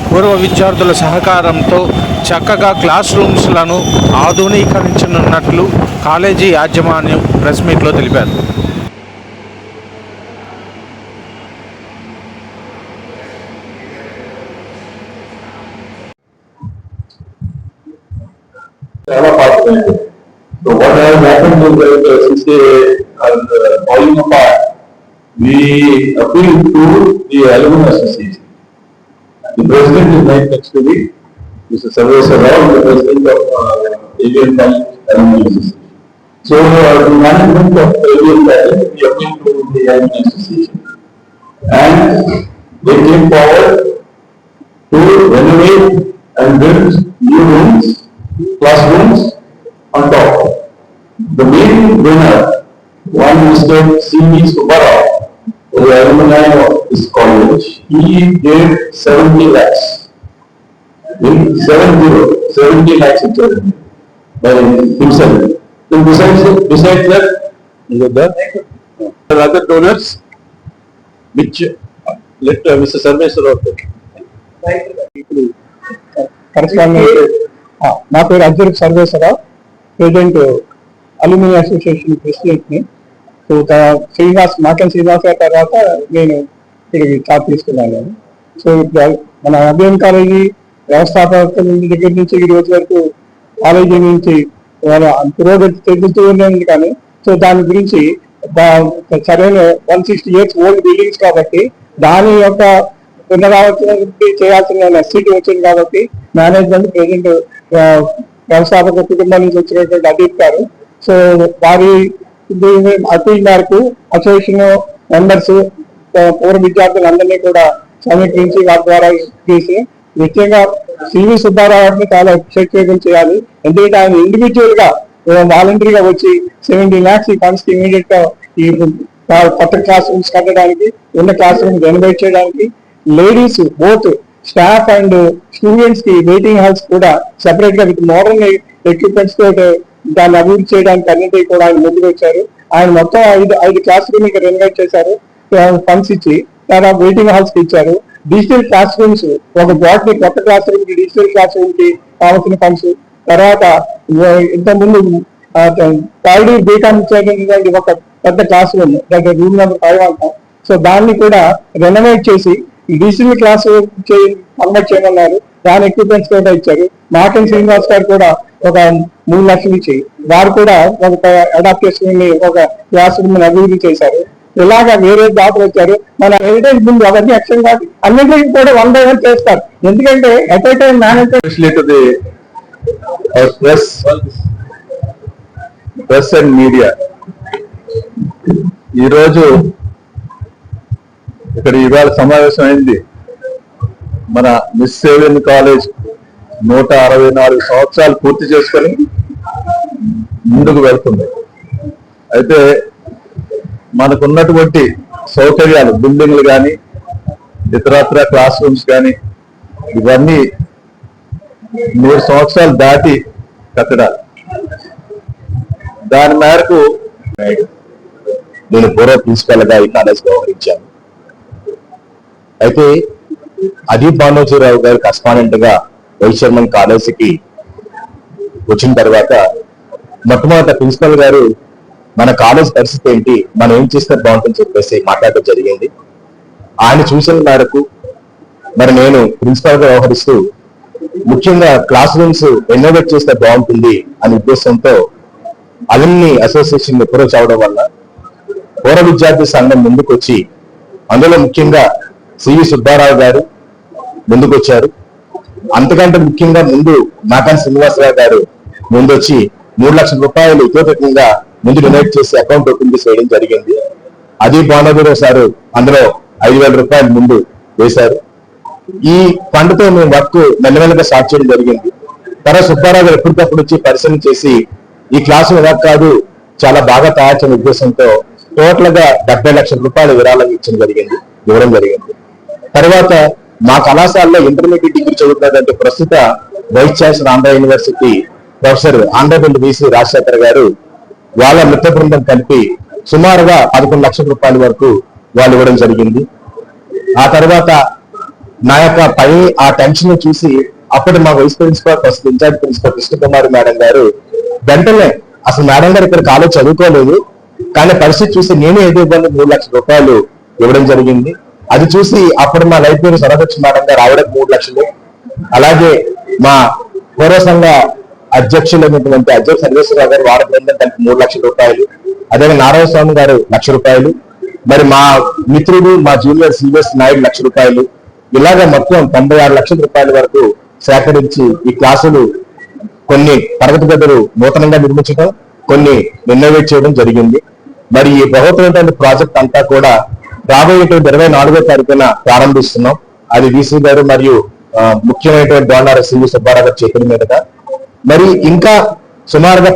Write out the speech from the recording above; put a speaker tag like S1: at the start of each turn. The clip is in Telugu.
S1: పూర్వ విద్యార్థుల సహకారంతో చక్కగా క్లాస్ రూమ్స్లను ఆధునీకరించనున్నట్లు కాలేజీ యాజమాన్యం ప్రెస్ మీట్లో తెలిపారు.
S2: So what has happened is that since they are falling apart, we appeal to the alumni association. The president is right next to me, Mr. Sarveswar Rao, the president of ABN College Alumni Association. So the management of ABN College, we appeal to the alumni association, and they came forward to renovate and build new rooms, classrooms on top. The main winner, one Mr. C.V. Subbarao, the alumni of this college, he gave 70 lakhs. In 70 lakhs by himself. Then besides that, there are other donors, which let Mr. Sarveswar Rao take.
S3: నా పేరు Ajjar Sarveswararao, president aluminium association ప్రెసిడెంట్ని. సో మాకన్ శ్రీనివాస్ గారి తర్వాత నేను ఇక్కడికి చార్జ్ తీసుకున్నాను. సో మన అభియన్ కాలేజీ వ్యవస్థాపకుల దగ్గర నుంచి ఈ రోజు వరకు కాలేజీ నుంచి పురోగతి చెందుతూ ఉంది. కానీ సో దాని గురించి సరైన 160 years ఓల్డ్ బిల్డింగ్స్ కాబట్టి దాని యొక్క పునరావృత్తి చేయాల్సిన నెసిటీ వచ్చింది. కాబట్టి మేనేజ్మెంట్ ప్రెసిడెంట్ వ్యవస్థాపక కుటుంబం నుంచి వచ్చినటువంటి అదీప్ గారు, సో వారి అపీల్ మేరకు అసోసియేషన్ మెంబర్స్ పూర్వ విద్యార్థులందరినీ కూడా సమీకరించి వారి ద్వారా చేసి ముఖ్యంగా సివి సుబ్బారావుని చాలా ఎక్సైటబుల్ చేయాలి. ఎందుకంటే ఆయన ఇండివిజువల్ గా వాలంటరీగా వచ్చి 70 lakhs ఈ ఫండ్స్ కి ఇమీడియట్ గా ఈ కొత్త క్లాస్ రూమ్స్ కట్టడానికి, ఉన్న క్లాస్ రూమ్స్ రెనోవేట్ చేయడానికి, ladies both staff and students కి వెయిటింగ్ హాల్స్ కూడా సెపరేట్ గా విత్ మోడర్న్ ఎక్విప్మెంట్స్ తో దాన్ని అభివృద్ధి చేయడానికి అన్నింటి కూడా ఆయన ముందుకు వచ్చారు. ఆయన మొత్తం 5 క్లాస్ రూమ్ ఇక్కడ రెనోవేట్ చేశారు, ఫండ్స్ ఇచ్చి తర్వాత వెయిటింగ్ హాల్స్ కి ఇచ్చారు. డిజిటల్ క్లాస్ రూమ్స్ ఒక బాట్ని కొత్త క్లాస్ రూమ్ కి డిజిటల్ క్లాస్ రూమ్ కి కావాల్సిన ఫండ్స్, తర్వాత ఇంతకుముందు థర్డ్ బీకామ్ ఇచ్చేటువంటి ఒక పెద్ద క్లాస్ రూమ్ దగ్గర రూమ్ నెంబర్ 5 అంటాం. సో దాన్ని కూడా రెనోవేట్ చేసి డిజిటల్ క్లాస్ కన్వర్ట్ చేయమన్నారు. దాని ఎక్విప్మెంట్స్ కూడా ఇచ్చారు. మాకన్ శ్రీనివాస్ గారు కూడా ఒక 3 లక్షలు ఇచ్చి వారు కూడా ఒక అడాప్ట్ చేసుకుని ఒక క్లాస్ రూమ్ అభివృద్ధి చేశారు. ఇలాగా వేరే దాతలు వచ్చారు. మన హెరిటేజ్ ముందు అవన్నీ యాక్షన్ కాదు, అన్నింటికి కూడా 1 by 1 చేస్తారు. ఎందుకంటే at a time management
S2: press and media ఈరోజు ఇక్కడ ఇవాళ సమావేశం అయింది. మన మిస్ ఏవియన్ కాలేజ్ 164 సంవత్సరాలు పూర్తి చేసుకొని ముందుకు వెళ్తుంది. అయితే మనకున్నటువంటి సౌకర్యాలు, బిల్డింగ్లు కానీ ఇతరత్ర క్లాస్ రూమ్స్ కానీ ఇవన్నీ 3 సంవత్సరాలు దాటి కట్టడాలు. దాని మేరకు నేను పూర్వ ప్రిన్సిపల్ గా ఈ కాలేజ్ వ్యవహరించాను. అయితే అదీప్ భానుజీరావు గారు కరస్పాండెంట్ గా వైస్ చైర్మన్ కాలేజీకి వచ్చిన తర్వాత మొట్టమొదట ప్రిన్సిపల్ గారు మన కాలేజ్ పరిస్థితి ఏంటి, మనం ఏం చేస్తే బాగుంటుందని చెప్పేసి మాట్లాడటం జరిగింది. ఆయన సూచన మేరకు మరి నేను ప్రిన్సిపల్ గా వ్యవహరిస్తూ ముఖ్యంగా క్లాస్ రూమ్స్ రెనోవేట్ చేస్తే బాగుంటుంది అనే ఉద్దేశంతో అలుమ్ని అసోసియేషన్ అప్రోచ్ అవడం వల్ల పూర్వ విద్యార్థి సంఘం ముందుకొచ్చి అందులో ముఖ్యంగా సివి సుబ్బారావు గారు ముందుకొచ్చారు. అంతకంటే ముఖ్యంగా ముందు నాకాన్ శ్రీనివాసరావు గారు ముందొచ్చి 3 లక్షల రూపాయలు ఇతోటంగా ముందు డొనేట్ చేసి అకౌంట్ ఓపెన్ చేసి వేయడం జరిగింది. అది భానుజీరావు సారు అందులో 5,000 రూపాయలు ముందు వేశారు. ఈ ఫండ్ తో మేము వర్క్ మెల్లమెల్లగా స్టార్ట్ చేయడం జరిగింది. తర్వాత సుబ్బారావు గారు ఎప్పటికప్పుడు వచ్చి పరిశీలన చేసి ఈ క్లాసు ఎలా కాదు చాలా బాగా తయారు చేయడం ఉద్దేశంతో టోటల్ గా 70 లక్షల రూపాయలు విరాళం ఇవ్వడం జరిగింది. తర్వాత మా కళాశాలలో ఇంటర్మీడియట్ డిగ్రీ చదువుతున్నటువంటి ప్రస్తుత vice chancellor Andhra university professor honourable VC Rajasekhar garu వాళ్ళ మిత్ర బృందం కలిపి సుమారుగా 11 లక్షల రూపాయల వరకు వాళ్ళు ఇవ్వడం జరిగింది. ఆ తర్వాత నా యొక్క పని ఆ టెన్షన్ చూసి అప్పుడు మా vice principal first incharge principal Krishnakumari madam garu వెంటనే, అసలు మేడం గారు ఇక్కడ కాలేజ్ చదువుకోలేదు, కానీ పరిస్థితి చూసి నేను ఏదో ఇవ్వండి 3 లక్షల రూపాయలు ఇవ్వడం జరిగింది. అది చూసి అప్పుడు మా లైబ్రరీ సరదక్ష మేడం గారు ఆవిడకు 3 లక్షలు, అలాగే మా పూర్వ సంఘ అధ్యక్షులైనటువంటి అధ్యక్ష సర్వేశ్వరరావు గారు వారి బృందం కలిపి 3 లక్షల రూపాయలు, అదే నారాయణ స్వామి గారు 1 లక్ష రూపాయలు, మరి మా మిత్రుడు మా జూనియర్ సివిఎస్ నాయుడు 1 లక్ష రూపాయలు, ఇలాగ మొత్తం 96 లక్షల రూపాయల వరకు సేకరించి ఈ క్లాసులు కొన్ని తరగతి గదులు నూతనంగా నిర్మించడం, కొన్ని ఇన్నోవేట్ చేయడం జరిగింది. మరి ఈ ప్రభుత్వమైనటువంటి ప్రాజెక్ట్ అంతా కూడా రాబోయే 24వ తారీఖున ప్రారంభిస్తున్నాం. అది వీసీ గారు మరియు ముఖ్యమైనటువంటి డోనర్ సివి సుబ్బారావు గారి చేతుల మీదుగా. మరి ఇంకా సుమారుగా